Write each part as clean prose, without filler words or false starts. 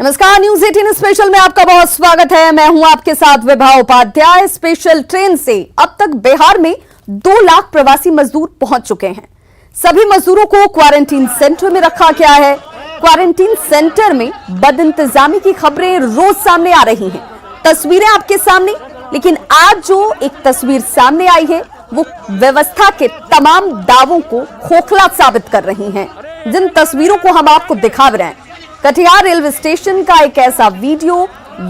नमस्कार, news 18 special में आपका बहुत स्वागत है। मैं हूं आपके साथ विभा उपाध्याय। स्पेशल ट्रेन से अब तक बिहार में 2 लाख प्रवासी मजदूर पहुंच चुके हैं। सभी मजदूरों को क्वारंटीन सेंटर में रखा गया है। क्वारंटीन सेंटर में बदइंतजामी की खबरें रोज सामने आ रही हैं। तस्वीरें आपके सामने, लेकिन आज जो एक तस्वीर सामने आई है वो व्यवस्था के तमाम दावों को खोखला साबित कर रही है। जिन तस्वीरों को हम आपको दिखा रहे हैं, कटिहार रेलवे स्टेशन का एक ऐसा वीडियो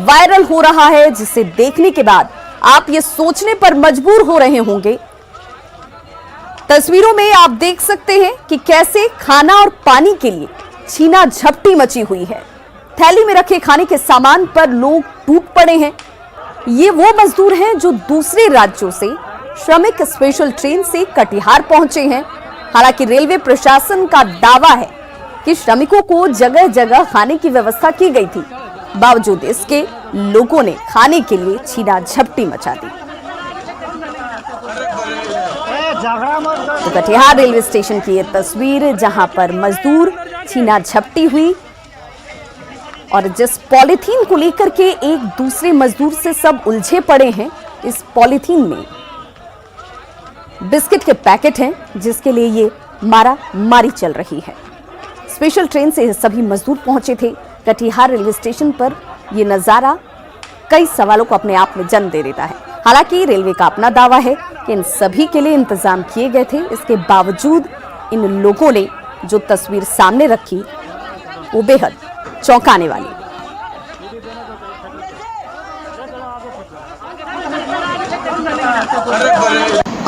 वायरल हो रहा है जिसे देखने के बाद आप ये सोचने पर मजबूर हो रहे होंगे। तस्वीरों में आप देख सकते हैं कि कैसे खाना और पानी के लिए छीना झपटी मची हुई है। थैली में रखे खाने के सामान पर लोग टूट पड़े हैं। ये वो मजदूर हैं जो दूसरे राज्यों से श्रमिक स्पेशल ट्रेन से कटिहार पहुंचे हैं। हालांकि रेलवे प्रशासन का दावा है कि श्रमिकों को जगह जगह खाने की व्यवस्था की गई थी, बावजूद इसके लोगों ने खाने के लिए छीना झपटी मचा दी। तो कटिहार रेलवे स्टेशन की यह तस्वीर, जहां पर मजदूर छीना झपटी हुई और जिस पॉलीथीन को लेकर के एक दूसरे मजदूर से सब उलझे पड़े हैं। इस पॉलीथीन में बिस्किट के पैकेट हैं जिसके लिए ये मारा मारी चल रही है। स्पेशल ट्रेन से सभी मजदूर पहुंचे थे कटिहार रेलवे स्टेशन पर। यह नजारा कई सवालों को अपने आप में जन्म दे देता है। हालांकि रेलवे का अपना दावा है कि इन सभी के लिए इंतजाम किए गए थे। इसके बावजूद इन लोगों ने जो तस्वीर सामने रखी वो बेहद चौंकाने वाली।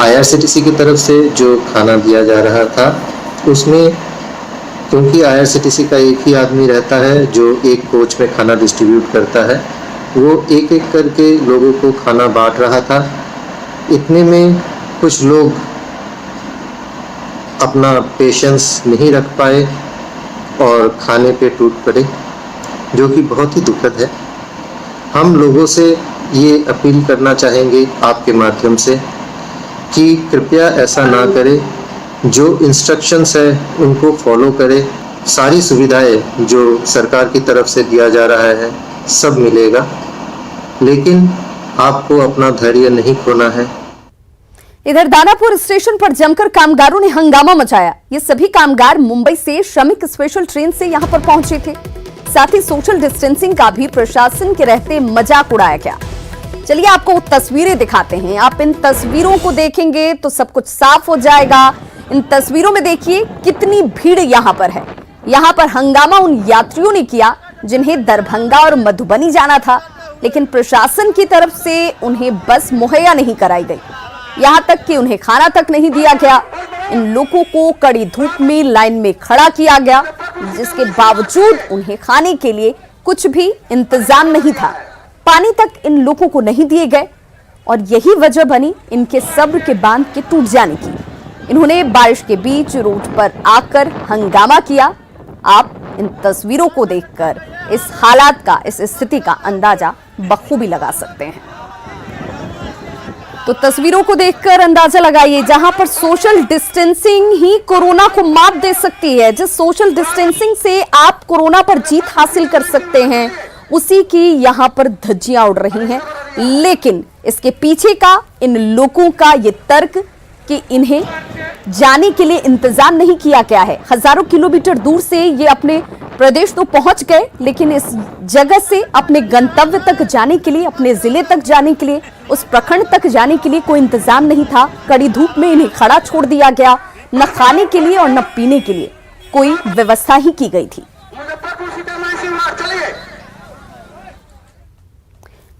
IRCTC की तरफ से जो खाना दिया जा रहा था उसमें, क्योंकि IRCTC का एक ही आदमी रहता है जो एक कोच में खाना डिस्ट्रीब्यूट करता है, वो एक एक करके लोगों को खाना बांट रहा था। इतने में कुछ लोग अपना पेशेंस नहीं रख पाए और खाने पे टूट पड़े, जो कि बहुत ही दुखद है। हम लोगों से ये अपील करना चाहेंगे आपके माध्यम से कि कृपया ऐसा ना करें। जो इंस्ट्रक्शंस है उनको फॉलो करें। सारी सुविधाएं जो सरकार की तरफ से दिया जा रहा है सब मिलेगा, लेकिन आपको अपना धैर्य नहीं खोना है। इधर दानापुर स्टेशन पर जमकर कामगारों ने हंगामा मचाया। ये सभी कामगार मुंबई से श्रमिक स्पेशल ट्रेन से यहां पर पहुंचे थे। साथ ही सोशल डिस्टेंसिंग का भी प्रशासन के रहते मजाक उड़ाया गया। चलिए आपको तस्वीरें दिखाते हैं। आप इन तस्वीरों को देखेंगे तो सब कुछ साफ हो जाएगा। इन तस्वीरों में देखिए कितनी भीड़ यहां पर है। यहां पर हंगामा उन यात्रियों ने किया जिन्हें दरभंगा और मधुबनी जाना था, लेकिन प्रशासन की तरफ से उन्हें बस मुहैया नहीं कराई गई। यहां तक कि उन्हें खाना तक नहीं दिया गया। इन लोगों को कड़ी धूप में लाइन में खड़ा किया गया, जिसके बावजूद उन्हें खाने के लिए कुछ भी इंतजाम नहीं था। पानी तक इन लोगों को नहीं दिए गए और यही वजह बनी इनके सब्र के बांध के टूट जाने की। इन्होंने बारिश के बीच रोड पर आकर हंगामा किया। आप इन तस्वीरों को देखकर इस हालात का, इस स्थिति का अंदाजा बखूबी लगा सकते हैं। तो तस्वीरों को देखकर अंदाजा लगाइए, जहां पर सोशल डिस्टेंसिंग ही कोरोना को मात दे सकती है। जिस सोशल डिस्टेंसिंग से आप कोरोना पर जीत हासिल कर सकते हैं, उसी की यहां पर धज्जियां उड़ रही हैं। लेकिन इसके पीछे का इन लोगों का ये तर्क कि इन्हें जाने के लिए इंतजाम नहीं किया गया है। हजारों किलोमीटर दूर से ये अपने प्रदेश तो पहुंच गए, लेकिन इस जगह से अपने गंतव्य तक जाने के लिए, अपने जिले तक जाने के लिए, उस प्रखंड तक जाने के लिए कोई इंतजाम नहीं था। कड़ी धूप में इन्हें खड़ा छोड़ दिया गया। न खाने के लिए और न पीने के लिए कोई व्यवस्था ही की गई थी।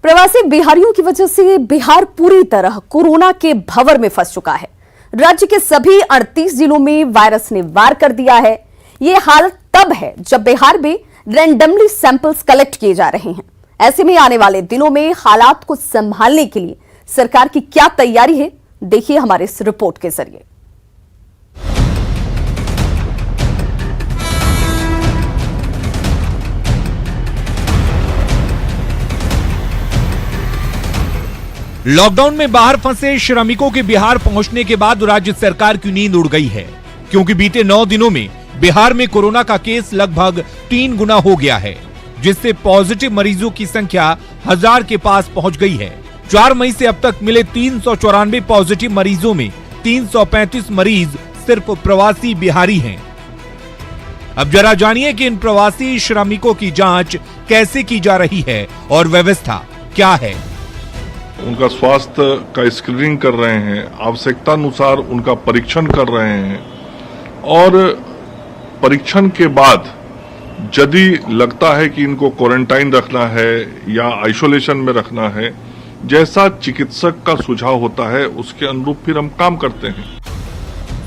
प्रवासी बिहारियों की वजह से बिहार पूरी तरह कोरोना के भंवर में फंस चुका है। राज्य के सभी 38 जिलों में वायरस ने वार कर दिया है। यह हालत तब है जब बिहार में रैंडमली सैंपल्स कलेक्ट किए जा रहे हैं। ऐसे में आने वाले दिनों में हालात को संभालने के लिए सरकार की क्या तैयारी है, देखिए हमारे इस रिपोर्ट के जरिए। लॉकडाउन में बाहर फंसे श्रमिकों के बिहार पहुंचने के बाद राज्य सरकार की नींद उड़ गई है, क्योंकि बीते 9 दिनों में बिहार में कोरोना का केस लगभग 3 गुना हो गया है। जिससे पॉजिटिव मरीजों की संख्या 1000 के पास पहुंच गई है। 4 मई से अब तक मिले 394 पॉजिटिव मरीजों में 335 मरीज सिर्फ प्रवासी बिहारी हैं। अब जरा जानिए कि इन प्रवासी श्रमिकों की जांच कैसे की जा रही है और व्यवस्था क्या है। उनका स्वास्थ्य का स्क्रीनिंग कर रहे हैं, आवश्यकता अनुसार उनका परीक्षण कर रहे हैं और परीक्षण के बाद यदि लगता है कि इनको क्वारंटाइन रखना है या आइसोलेशन में रखना है, जैसा चिकित्सक का सुझाव होता है उसके अनुरूप फिर हम काम करते हैं।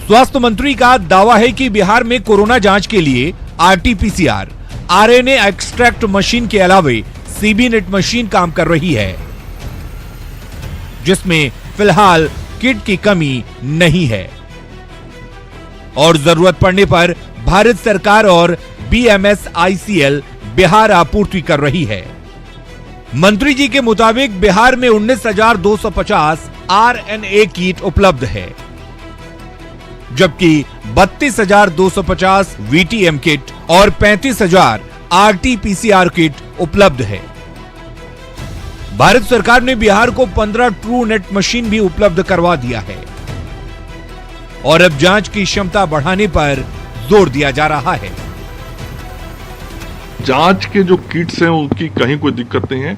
स्वास्थ्य मंत्री का दावा है कि बिहार में कोरोना जांच के लिए आरटीपीसीआर, आरएनए एक्सट्रैक्ट मशीन के अलावे सीबीनेट मशीन काम कर रही है, जिसमें फिलहाल किट की कमी नहीं है और जरूरत पड़ने पर भारत सरकार और BMSICL बिहार आपूर्ति कर रही है। मंत्री जी के मुताबिक बिहार में 19,250 RNA किट उपलब्ध है, जबकि 32,250 VTM किट और 35,000 RT-PCR किट उपलब्ध है। भारत सरकार ने बिहार को 15 ट्रूनेट मशीन भी उपलब्ध करवा दिया है और अब जांच की क्षमता बढ़ाने पर जोर दिया जा रहा है। जांच के जो किट्स हैं उनकी कहीं कोई दिक्कत नहीं है।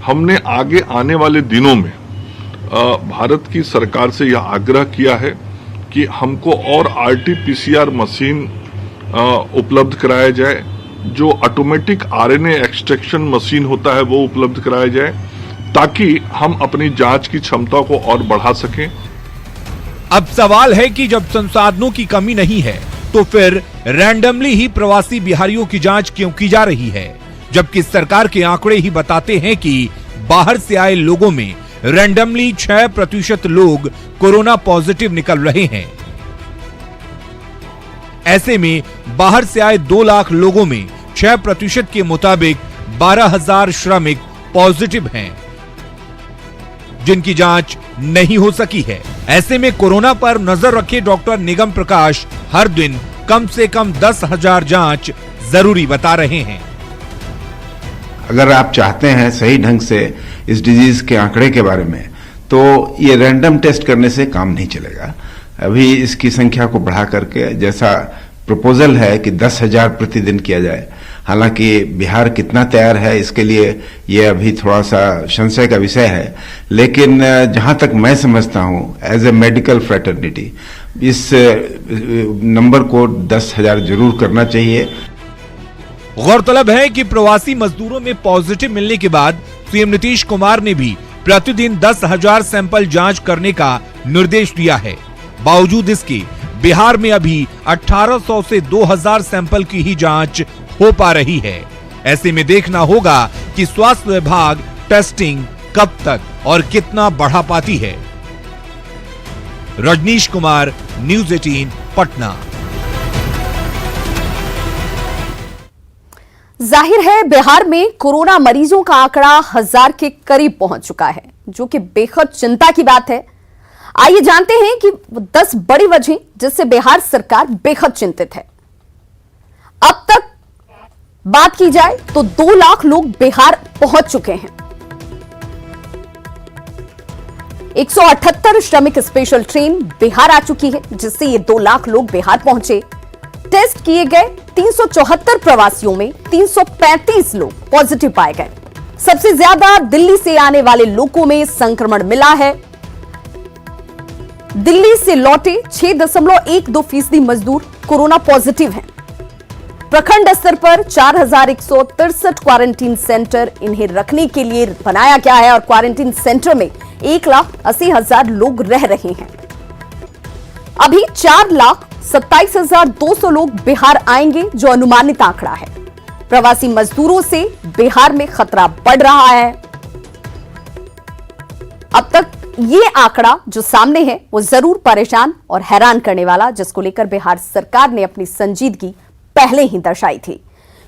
हमने आगे आने वाले दिनों में भारत की सरकार से यह आग्रह किया है कि हमको और RT-PCR मशीन उपलब्ध कराया जाए, जो ऑटोमेटिक RNA एक्सट्रैक्शन मशीन होता है वो उपलब्ध कराया जाए, ताकि हम अपनी जांच की क्षमता को और बढ़ा सकें। अब सवाल है कि जब संसाधनों की कमी नहीं है तो फिर रैंडमली ही प्रवासी बिहारियों की जांच क्यों की जा रही है, जबकि सरकार के आंकड़े ही बताते हैं कि बाहर से आए लोगों में रैंडमली 6% लोग कोरोना पॉजिटिव निकल रहे हैं। ऐसे में बाहर से आए 2 लाख लोगों में 6% के मुताबिक 12,000 श्रमिक पॉजिटिव हैं, जिनकी जांच नहीं हो सकी है। ऐसे में कोरोना पर नजर रखे डॉक्टर निगम प्रकाश हर दिन कम से कम 10,000 जांच जरूरी बता रहे हैं। अगर आप चाहते हैं सही ढंग से इस डिजीज के आंकड़े के बारे में, तो ये रैंडम टेस्ट करने से काम नहीं चलेगा। अभी इसकी संख्या को बढ़ा करके, जैसा प्रपोजल है कि 10,000 प्रतिदिन किया जाए, हालांकि बिहार कितना तैयार है इसके लिए ये अभी थोड़ा सा संशय का विषय है, लेकिन जहां तक मैं समझता हूं एज ए मेडिकल फ्रेटर्निटी इस नंबर को 10,000 जरूर करना चाहिए। गौरतलब है कि प्रवासी मजदूरों में पॉजिटिव मिलने के बाद सीएम नीतीश कुमार ने भी प्रतिदिन 10,000 सैंपल जांच करने का निर्देश दिया है। बावजूद इसके बिहार में अभी 1800 से 2000 सैंपल की ही जांच हो पा रही है। ऐसे में देखना होगा कि स्वास्थ्य विभाग टेस्टिंग कब तक और कितना बढ़ा पाती है। रजनीश कुमार, न्यूज़ 18 पटना। जाहिर है बिहार में कोरोना मरीजों का आंकड़ा 1000 के करीब पहुंच चुका है, जो कि बेहद चिंता की बात है। आइए जानते हैं कि 10 बड़ी वजह जिससे बिहार सरकार बेहद चिंतित है। अब तक बात की जाए तो 2 लाख लोग बिहार पहुंच चुके हैं। 178 श्रमिक स्पेशल ट्रेन बिहार आ चुकी है, जिससे ये 2 लाख लोग बिहार पहुंचे। टेस्ट किए गए 374 प्रवासियों में 335 लोग पॉजिटिव पाए गए। सबसे ज्यादा दिल्ली से आने वाले लोगों में संक्रमण मिला है। दिल्ली से लौटे 6.12% मजदूर कोरोना पॉजिटिव हैं। प्रखंड स्तर पर 4163 क्वारंटीन सेंटर इन्हें रखने के लिए बनाया गया है और क्वारंटीन सेंटर में 1,80,000 लोग रह रहे हैं। अभी 4,27,200 लोग बिहार आएंगे, जो अनुमानित आंकड़ा है। प्रवासी मजदूरों से बिहार में खतरा बढ़ रहा है। अब तक ये आंकड़ा जो सामने है वो जरूर परेशान और हैरान करने वाला, जिसको लेकर बिहार सरकार ने अपनी संजीदगी पहले ही दर्शाई थी।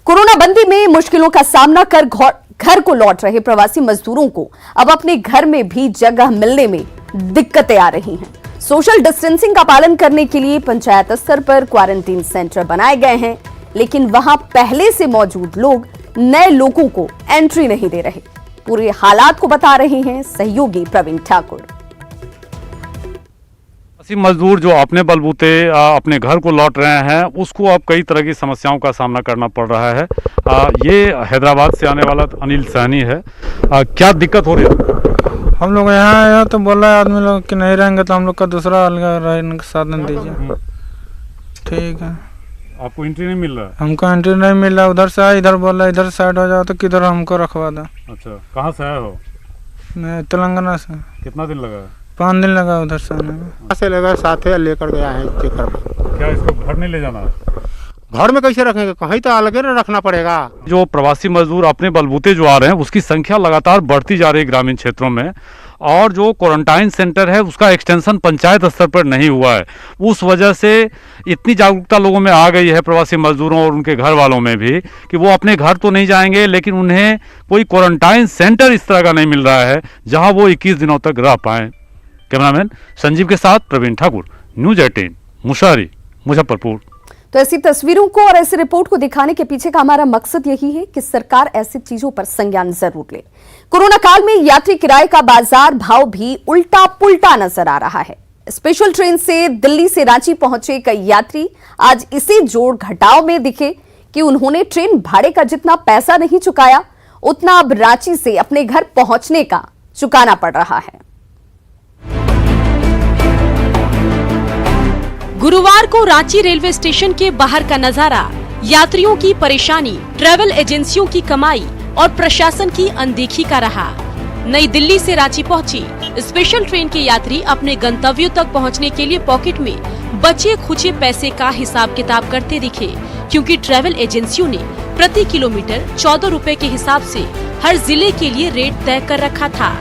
कोरोना बंदी में मुश्किलों का सामना कर घर को लौट रहे प्रवासी मजदूरों को अब अपने घर में भी जगह मिलने में दिक्कतें आ रही हैं। सोशल डिस्टेंसिंग का पालन करने के लिए पंचायत स्तर पर क्वारंटीन सेंटर बनाए गए हैं, लेकिन वहां पहले से मौजूद लोग नए लोगों को एंट्री नहीं दे रहे। पूरे हालात को बता रहे हैं सहयोगी प्रवीण ठाकुर। मजदूर जो अपने बलबूते अपने घर को लौट रहे हैं, उसको अब कई तरह की समस्याओं का सामना करना पड़ रहा है। ये हैदराबाद से आने वाला अनिल सहनी है। क्या दिक्कत हो रही है? हम लोग यहाँ आए तो बोल रहा है आदमी लोग कि नहीं रहेंगे तो हम लोग का दूसरा रहने का साधन दीजिए। ठीक है, आपको एंट्री नहीं मिल रहा है? हमको एंट्री नहीं मिल रहा। उधर से आए, इधर बोल रहा है इधर साइड हो जाओ, तो किधर हमको रखवा दो। अच्छा, कहाँ से आए हो? मैं तेलंगाना से। कितना दिन लगा? 5 दिन लगा उधर से आने में। से लगा साथ लेकर गया है चेक कर। क्या इसको घर नहीं ले जाना है? घर में कैसे रखेंगे, कहीं तो अलग रखना पड़ेगा। जो प्रवासी मजदूर अपने बलबूते जो आ रहे हैं, उसकी संख्या लगातार बढ़ती जा रही है ग्रामीण क्षेत्रों में, और जो क्वारंटाइन सेंटर है उसका एक्सटेंशन पंचायत स्तर पर नहीं हुआ है। उस वजह से इतनी जागरूकता लोगों में आ गई है, प्रवासी मजदूरों और उनके घर वालों में भी, कि वो अपने घर तो नहीं जाएंगे, लेकिन उन्हें कोई क्वारंटाइन सेंटर इस तरह का नहीं मिल रहा है जहां वो 21 दिनों तक रह पाएं। कैमरामैन संजीव के साथ प्रवीण ठाकुर, न्यूज 18, मुशारी, मुजफ्फरपुर। तो ऐसी तस्वीरों को और ऐसी रिपोर्ट को दिखाने के पीछे का हमारा मकसद यही है कि सरकार ऐसी चीजों पर संज्ञान जरूर ले। कोरोना काल में यात्री किराए का बाजार भाव भी उल्टा पुल्टा नजर आ रहा है। स्पेशल ट्रेन से दिल्ली से रांची पहुंचे कई यात्री आज इसी जोड़ घटाव में दिखे कि उन्होंने ट्रेन भाड़े का जितना पैसा नहीं चुकाया, उतना अब रांची से अपने घर पहुंचने का चुकाना पड़ रहा है। गुरुवार को रांची रेलवे स्टेशन के बाहर का नजारा, यात्रियों की परेशानी, ट्रैवल एजेंसियों की कमाई और प्रशासन की अनदेखी का रहा। नई दिल्ली से रांची पहुंची स्पेशल ट्रेन के यात्री अपने गंतव्यों तक पहुंचने के लिए पॉकेट में बचे खुचे पैसे का हिसाब किताब करते दिखे, क्योंकि ट्रैवल एजेंसियों ने प्रति किलोमीटर 14 रुपए के हिसाब से हर जिले के लिए रेट तय कर रखा था।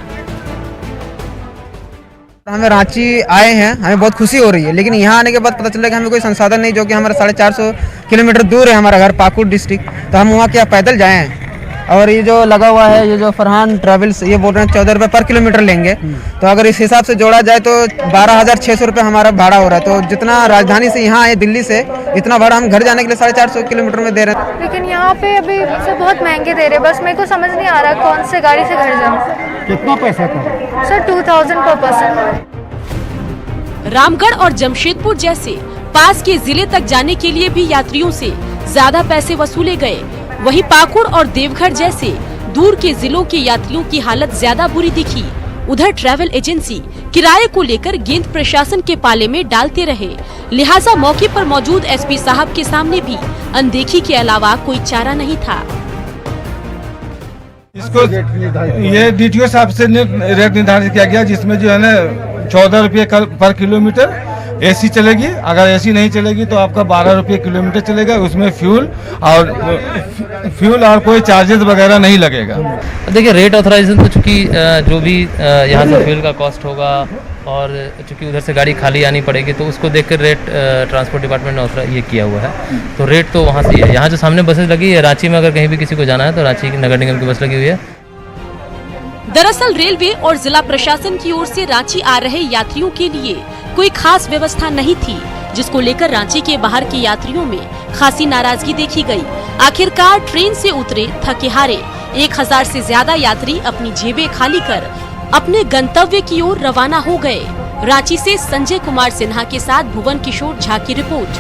हमें रांची आए हैं, हमें बहुत खुशी हो रही है, लेकिन यहाँ आने के बाद पता चला कि हमें कोई संसाधन नहीं, जो कि हमारा 450 किलोमीटर दूर है हमारा घर पाकुड़ डिस्ट्रिक्ट, तो हम वहाँ क्या पैदल जाएं। और ये जो लगा हुआ है, ये जो फरहान ट्रैवल्स, ये बोल रहे हैं 14 रुपये पर किलोमीटर लेंगे, तो अगर इस हिसाब से जोड़ा जाए तो 12,600 रुपये हमारा भाड़ा हो रहा है। तो जितना राजधानी से यहाँ आए दिल्ली से, इतना भाड़ा हम घर जाने के लिए 450 किलोमीटर में दे रहे हैं। लेकिन यहाँ पे अभी से बहुत महंगे दे रहे हैं, बस मेरे को समझ नहीं आ रहा कौन से गाड़ी से घर जाऊँ। कितना पैसा का? सर 2000 पर पर्सन। रामगढ़ और जमशेदपुर जैसे पास के जिले तक जाने के लिए भी यात्रियों से ज्यादा पैसे वसूले गए। वहीं पाकुड़ और देवघर जैसे दूर के जिलों के यात्रियों की हालत ज्यादा बुरी दिखी। उधर ट्रैवल एजेंसी किराए को लेकर गेंद प्रशासन के पाले में डालते रहे, लिहाजा मौके पर मौजूद एसपी साहब के सामने भी अनदेखी के अलावा कोई चारा नहीं था। इसको ये DTO साहब से रेट निर्धारित किया गया, जिसमें जो है ना 14 रुपये पर किलोमीटर AC चलेगी, अगर AC नहीं चलेगी तो आपका 12 रुपये किलोमीटर चलेगा। उसमें फ्यूल और कोई चार्जेस वगैरह नहीं लगेगा। देखिए, रेट ऑथराइजेशन तो चूँकि जो भी यहाँ से फ्यूल का कॉस्ट होगा और चूँकि उधर से गाड़ी खाली आनी पड़ेगी, तो उसको देखकर रेट ट्रांसपोर्ट डिपार्टमेंट ने ये किया हुआ है। तो रेट तो वहाँ से ही है। यहाँ जो सामने बसेस लगी है, रांची में अगर कहीं भी किसी को जाना है तो रांची की नगर निगम की बस लगी हुई है। दरअसल रेलवे और जिला प्रशासन की ओर से रांची आ रहे यात्रियों के लिए कोई खास व्यवस्था नहीं थी, जिसको लेकर रांची के बाहर के यात्रियों में खासी नाराजगी देखी गई। आखिरकार ट्रेन से उतरे थके हारे 1000 से ज्यादा यात्री अपनी जेबें खाली कर अपने गंतव्य की ओर रवाना हो गए। रांची से संजय कुमार सिन्हा के साथ भुवन किशोर झा की रिपोर्ट।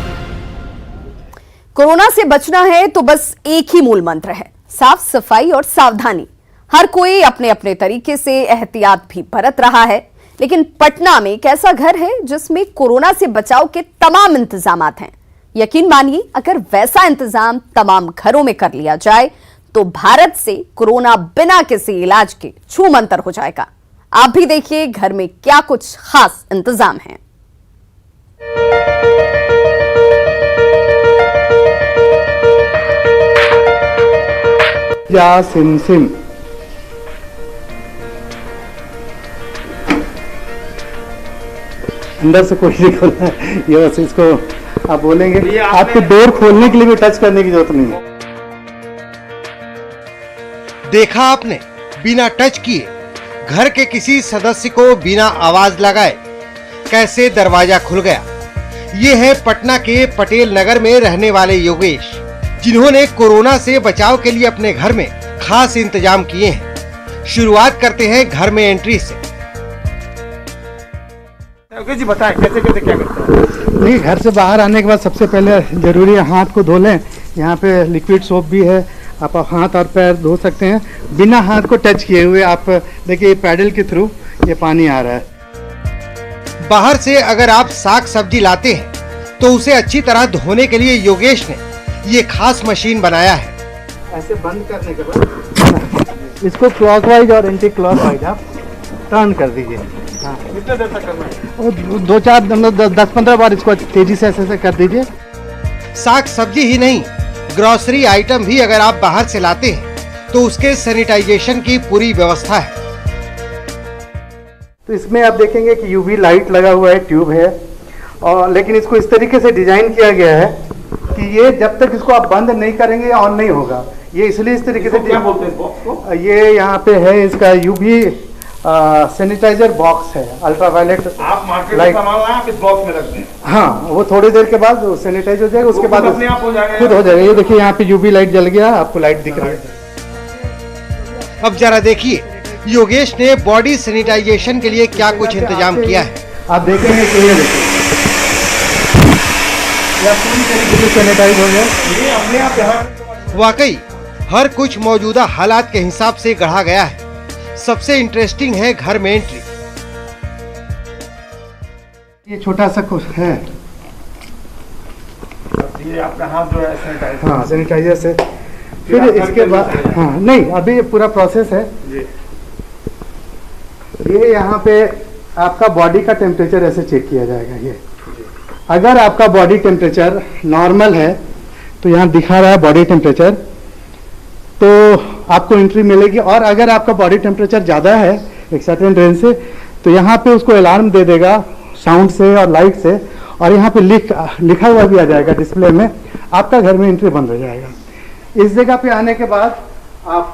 कोरोना से बचना है तो बस एक ही मूल मंत्र है, साफ सफाई और सावधानी। हर कोई अपने अपने तरीके से एहतियात भी बरत रहा है, लेकिन पटना में एक ऐसा घर है जिसमें कोरोना से बचाव के तमाम इंतजामात हैं। यकीन मानिए, अगर वैसा इंतजाम तमाम घरों में कर लिया जाए तो भारत से कोरोना बिना किसी इलाज के छूमंतर हो जाएगा। आप भी देखिए घर में क्या कुछ खास इंतजाम है। या सिम सिम अंदर से कोई नहीं खोलना है, ये बस इसको आप बोलेंगे, आपको डोर खोलने के लिए भी टच करने की जरूरत नहीं है। देखा आपने, बिना टच किए घर के किसी सदस्य को बिना आवाज लगाए कैसे दरवाजा खुल गया। ये है पटना के पटेल नगर में रहने वाले योगेश, जिन्होंने कोरोना से बचाव के लिए अपने घर में खास इंतजाम किए हैं। शुरुआत करते हैं घर में एंट्री से। जी बताएं कैसे कैसे क्या करते हैं? नहीं, घर से बाहर आने के बाद सबसे पहले जरूरी है हाथ को धो लें। यहाँ पे लिक्विड सोप भी है, आप हाथ और पैर धो सकते हैं बिना हाथ को टच किए हुए। आप देखिए पैडल के थ्रू ये पानी आ रहा है। बाहर से अगर आप साग सब्जी लाते हैं तो उसे अच्छी तरह धोने के लिए योगेश ने ये खास मशीन बनाया है। ऐसे बंद करने के बाद इसको क्लॉकवाइज और एंटी क्लॉकवाइज आप टर्न कर दीजिए। हाँ, कितने देर तक करना है? और 2-4 मतलब 10-15 बार इसको तेजी से ऐसे कर दीजिए। साग सब्जी ही नहीं, ग्रोसरी आइटम भी अगर आप बाहर से लाते हैं तो उसके सैनिटाइजेशन की पूरी व्यवस्था है। तो इसमें आप देखेंगे कि यूवी लाइट लगा हुआ है, ट्यूब है, और लेकिन इसको इस तरीके से डिजाइन किया गया है कि ये जब तक इसको आप बंद नहीं करेंगे ऑन नहीं होगा। ये इसलिए इस तरीके से क्या बोलते हैं बॉक्स को? ये यहाँ पे है इसका यूवी सैनिटाइजर बॉक्स है, अल्ट्रावायलेट। आप मार्केट से सामान लाएं, आप इस बॉक्स में रख दें। हाँ, वो थोड़ी देर के बाद सैनिटाइज हो जाएगा, उसके बाद अपने आप हो जाएगा, खुद हो जाएगा। ये देखिए यहाँ पे यूवी लाइट जल गया, आपको लाइट दिख रही है। अब जरा देखिए योगेश ने बॉडी सैनिटाइजेशन के लिए क्या कुछ इंतजाम किया है। आप देखेंगे कि ये देखिए पूरी तरीके से सैनिटाइज हो गया। ये अपने आप यहाँ वाकई हर कुछ मौजूदा हालात के हिसाब से गढ़ा गया है। सबसे इंटरेस्टिंग है घर में एंट्री। ये छोटा सा कुछ है, ये आपका हाथ जो है सैनिटाइज। हाँ, सैनिटाइजर से। फिर इसके बाद हाँ नहीं, अभी ये पूरा प्रोसेस है जी। ये यहाँ पे आपका बॉडी का टेम्परेचर ऐसे चेक किया जाएगा। ये अगर आपका बॉडी टेम्परेचर नॉर्मल है तो यहाँ दिखा रहा है बॉडी टेम्परेचर, तो आपको एंट्री मिलेगी। और अगर आपका बॉडी टेम्परेचर ज़्यादा है एक सर्टेन रेंज से, तो यहाँ पे उसको अलार्म दे देगा साउंड से और लाइट से, और यहाँ पे लिखा हुआ भी आ जाएगा डिस्प्ले में, आपका घर में एंट्री बंद हो जाएगा। इस जगह पे आने के बाद आप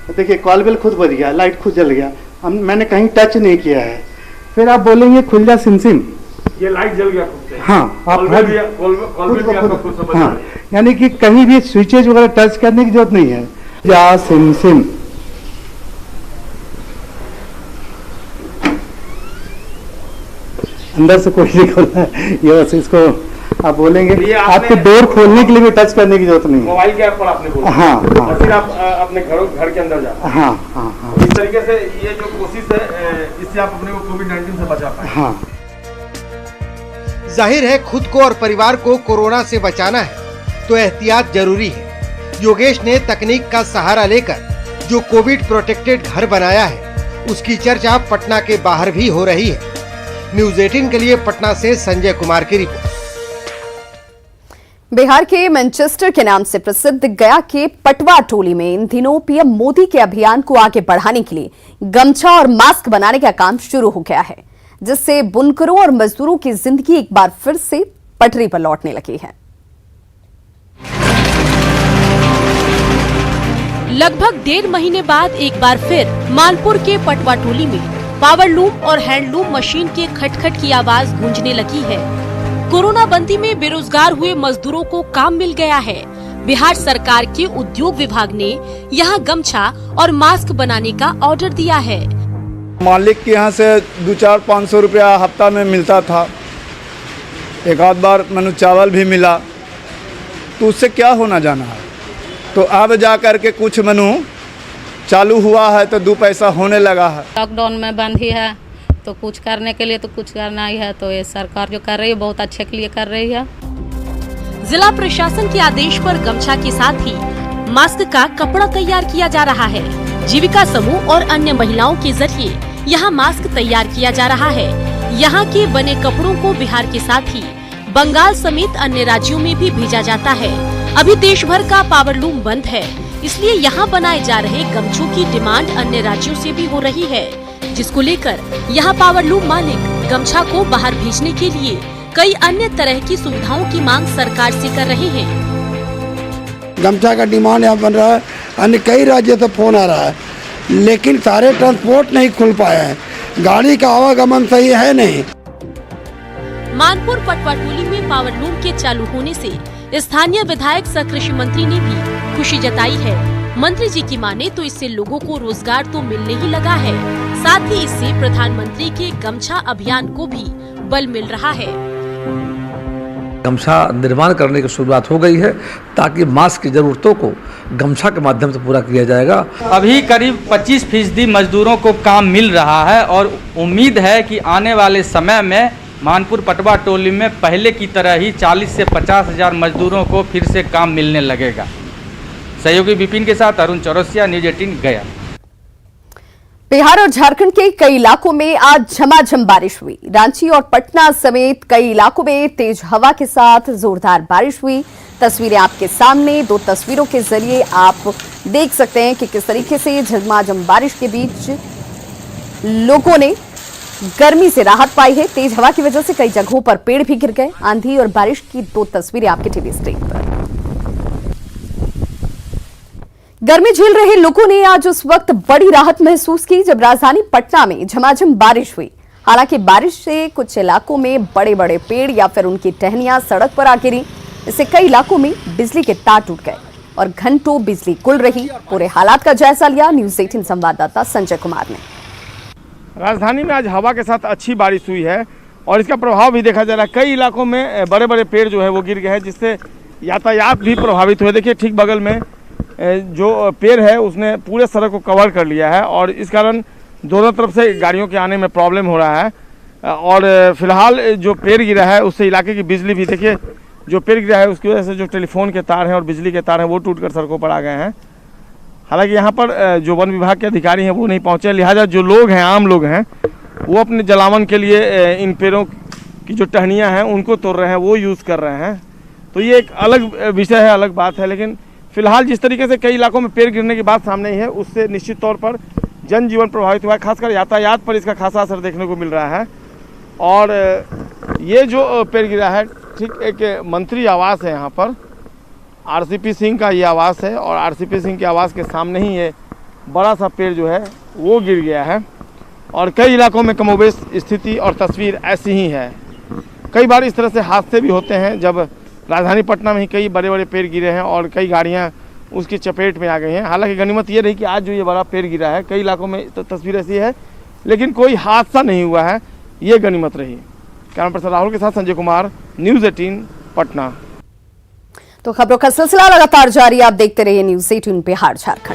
देखिए कॉल बेल खुद बज गया, लाइट खुद जल गया, मैंने कहीं टच नहीं किया है। फिर आप बोलेंगे खुल जा सिम सिम, ये लाइट जल गया खुद से। हाँ, आप हाँ, यानी कि कहीं भी स्विचेज वगैरह टच करने की जरूरत नहीं है। या सिम सिम अंदर से कोई नहीं खोलना है, ये बस इसको आप बोलेंगे। आपको डोर खोलने के लिए भी टच करने की जरूरत नहीं है। मोबाइल के ऐप पर आपने बोला। हाँ, हाँ, और फिर आप अपने घर के अंदर जाते हैं। हाँ, हाँ, हाँ। इस तरीके से ये जो कोशिश है, इससे आप अपने को कोविड-19 से बचा पाए। हाँ। जाहिर है खुद को और परिवार को कोरोना से बचाना है तो एहतियात जरूरी है। योगेश ने तकनीक का सहारा लेकर जो कोविड प्रोटेक्टेड घर बनाया है उसकी चर्चा पटना के बाहर भी हो रही है। न्यूज़ 18 के लिए पटना से संजय कुमार की रिपोर्ट। बिहार के मैनचेस्टर के नाम से प्रसिद्ध गया के पटवा टोली में इन दिनों पीएम मोदी के अभियान को आगे बढ़ाने के लिए गमछा और मास्क बनाने का काम शुरू हो गया है, जिससे बुनकरों और मजदूरों की जिंदगी एक बार फिर से पटरी पर लौटने लगी है। लगभग 1.5 महीने बाद एक बार फिर मानपुर के पटवा टोली में पावरलूम और हैंडलूम मशीन के खटखट की आवाज गूंजने लगी है। कोरोना बंदी में बेरोजगार हुए मजदूरों को काम मिल गया है। बिहार सरकार के उद्योग विभाग ने यहां गमछा और मास्क बनाने का ऑर्डर दिया है। मालिक के यहाँ से 200-500 रुपया हफ्ता में मिलता था, एक आध बार मनु चावल भी मिला, तो उससे क्या होना जाना है। तो अब जा कर के कुछ मनु चालू हुआ है तो 2 पैसा होने लगा है। लॉकडाउन में बंद ही है तो कुछ करने के लिए तो कुछ करना ही है, तो ये सरकार जो कर रही है बहुत अच्छे के लिए कर रही है। जिला प्रशासन के आदेश पर गमछा के साथ ही मास्क का कपड़ा तैयार किया जा रहा है। जीविका समूह और अन्य महिलाओं के जरिए यहाँ मास्क तैयार किया जा रहा है। यहाँ के बने कपड़ों को बिहार के साथ ही बंगाल समेत अन्य राज्यों में भी भेजा जाता है। अभी देश भर का पावरलूम बंद है, इसलिए यहाँ बनाए जा रहे गमछों की डिमांड अन्य राज्यों से भी हो रही है, जिसको लेकर यहाँ पावरलूम मालिक गमछा को बाहर भेजने के लिए कई अन्य तरह की सुविधाओं की मांग सरकार से कर रहे हैं। गमछा का डिमांड यहाँ बन रहा है, अन्य कई राज्यों से फोन आ रहा है, लेकिन सारे ट्रांसपोर्ट नहीं खुल पाए हैं, गाड़ी का आवागमन सही है नहीं। मानपुर पटवा टोली में पावरलूम के चालू होने से स्थानीय विधायक सह कृषि मंत्री ने भी खुशी जताई है। मंत्री जी की माने तो इससे लोगों को रोजगार तो मिलने ही लगा है, साथ ही इससे प्रधानमंत्री के गमछा अभियान को भी बल मिल रहा है। गमछा निर्माण करने की शुरुआत हो गई है ताकि मास्क की जरूरतों को गमछा के माध्यम से पूरा किया जाएगा। अभी करीब 25% मजदूरों को काम मिल रहा है और उम्मीद है कि आने वाले समय में मानपुर पटवा टोली में पहले की तरह ही 40 से 50 हजार मजदूरों को फिर से काम मिलने लगेगा। सहयोगी विपिन के साथ अरुण चौरसिया, न्यूज 18 गया। बिहार और झारखंड के कई इलाकों में आज झमाझम बारिश हुई। रांची और पटना समेत कई इलाकों में तेज हवा के साथ जोरदार बारिश हुई। तस्वीरें आपके सामने, 2 तस्वीरों के जरिए आप देख सकते हैं कि किस तरीके से झमाझम बारिश के बीच लोगों ने गर्मी से राहत पाई है। तेज हवा की वजह से कई जगहों पर पेड़ भी गिर गए। आंधी और बारिश की 2 तस्वीरें आपके टीवी स्क्रीन पर। गर्मी झेल रहे लोगों ने आज उस वक्त बड़ी राहत महसूस की जब राजधानी पटना में झमाझम बारिश हुई। हालांकि बारिश से कुछ इलाकों में बड़े बड़े पेड़ या फिर उनकी टहनियां सड़क पर आ गिरी। इससे कई इलाकों में बिजली के तार टूट गए और घंटों बिजली गुल रही। पूरे हालात का जायजा लिया न्यूज 18 संवाददाता संजय कुमार ने। राजधानी में आज हवा के साथ अच्छी बारिश हुई है और इसका प्रभाव भी देखा जा रहा है। कई इलाकों में बड़े बड़े पेड़ जो है वो गिर गए हैं, जिससे यातायात भी प्रभावित हुए। देखिए ठीक बगल में जो पेड़ है उसने पूरे सड़क को कवर कर लिया है और इस कारण दोनों तरफ से गाड़ियों के आने में प्रॉब्लम हो रहा है। और फिलहाल जो पेड़ गिरा है उससे इलाके की बिजली भी, देखिए जो पेड़ गिरा है उसकी वजह से जो टेलीफोन के तार हैं और बिजली के तार हैं वो टूटकर सड़कों पर आ गए हैं। हालांकि यहाँ पर जो वन विभाग के अधिकारी हैं वो नहीं पहुँचे, लिहाजा जो लोग हैं, आम लोग हैं, वो अपने जलावन के लिए इन पेड़ों की जो टहनियाँ हैं उनको तोड़ रहे हैं, वो यूज़ कर रहे हैं। तो ये एक अलग विषय है, अलग बात है। लेकिन फिलहाल जिस तरीके से कई इलाकों में पेड़ गिरने की बात सामने आई है उससे निश्चित तौर पर जनजीवन प्रभावित हुआ है। खासकर यातायात पर इसका खासा असर देखने को मिल रहा है। और ये जो पेड़ गिरा है ठीक एक मंत्री आवास है, यहाँ पर आरसीपी सिंह का ये आवास है और आरसीपी सिंह के आवास के सामने ही ये बड़ा सा पेड़ जो है वो गिर गया है। और कई इलाकों में कमोबेश स्थिति और तस्वीर ऐसी ही है। कई बार इस तरह से हादसे भी होते हैं जब राजधानी पटना में ही कई बड़े बड़े पेड़ गिरे हैं और कई गाड़ियां उसकी चपेट में आ गई हैं। हालांकि गनीमत ये रही कि आज जो ये बड़ा पेड़ गिरा है, कई इलाकों में तस्वीर ऐसी है लेकिन कोई हादसा नहीं हुआ है, ये गनीमत रही। कैमरा पर्सन राहुल के साथ संजय कुमार, न्यूज 18 पटना। तो खबरों का सिलसिला लगातार जारी, आप देखते रहिए न्यूज 18 बिहार झारखंड।